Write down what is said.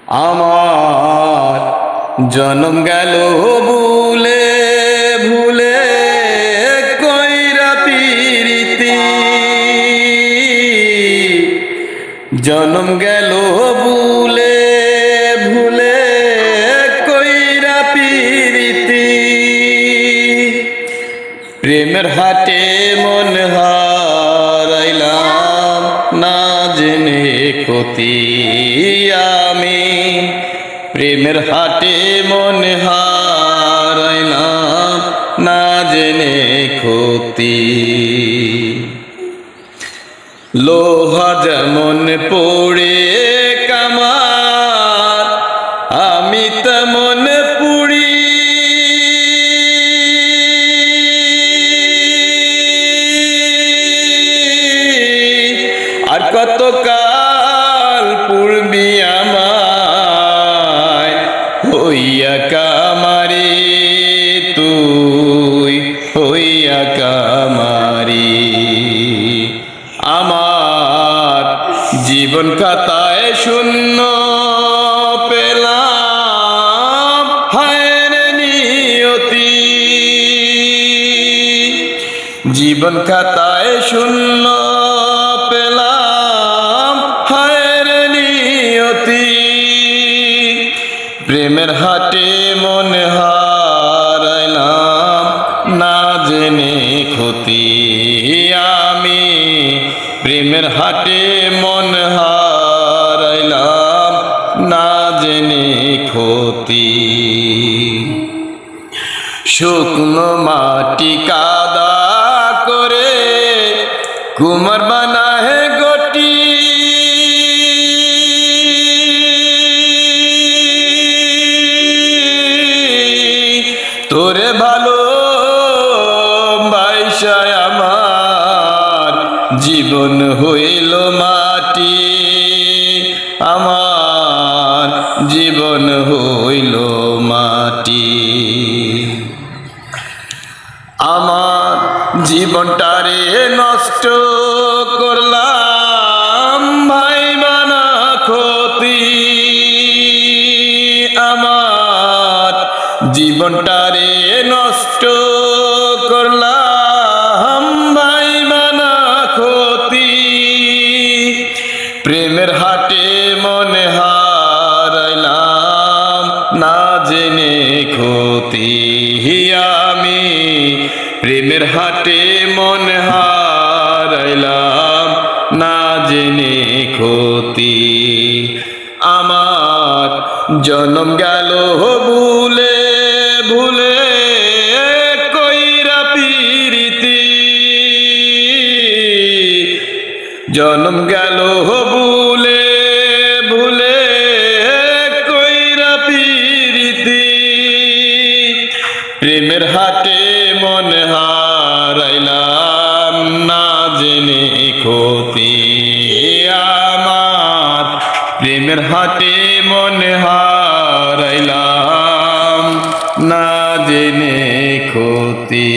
আমার জনম গেল ভুলে ভুলে কইরা পিরিতি, জনম গেল ভুলে ভুলে কইরা পিরিতি। প্রেমের হাটে মন হারাইলাম না জেনে ক্ষতি আমি, প্রেমের হাটে মন হারাইলাম না জেনে ক্ষতি। লোহা যেমন পড়ে কামার আমি তেমন পুড়ি, আর কত কাল পুড়বি আমায় হইয়া কামারি, তুই হইয়া কামারি। আমার জীবন খাতায় শূন্য পেলাম হায়ের নিয়তি, জীবন খাতায় শূন্য পেলাম হায়ের নিয়তি। প্রেমের হাটে মন হারাইলাম না জেনে ক্ষতি আমি, প্রেমের হাটে মন হারাইলাম না জেনে ক্ষতি। শুকনো মাটি কাদা করে কুমার বানাহে গটি, তোরে ভালো বাইসায় আমার জীবন হইল মাটি, আমার জীবন হইল মাটি। আমার জীবনটারে নষ্ট করলাম ভাই বানা ক্ষতি, আমার জীবনটারে নষ্ট করলাম ভাই বানা ক্ষতি। প্রেমের হাটে মনে হারাইলাম না জেনে ক্ষতি আমি, প্রেমের হাটে মন হারাইলাম না জেনে ক্ষতি। আমার জনম গেল ভুলে ভুলে কইরা পিরিতি, জনম গেল ভুলে ভুলে কইরা পিরিতি। প্রেমের হাটে মন হারাইলাম না জেনে ক্ষতি আমার, প্রেমের হাটে মন হারাইলাম না জেনে ক্ষতি।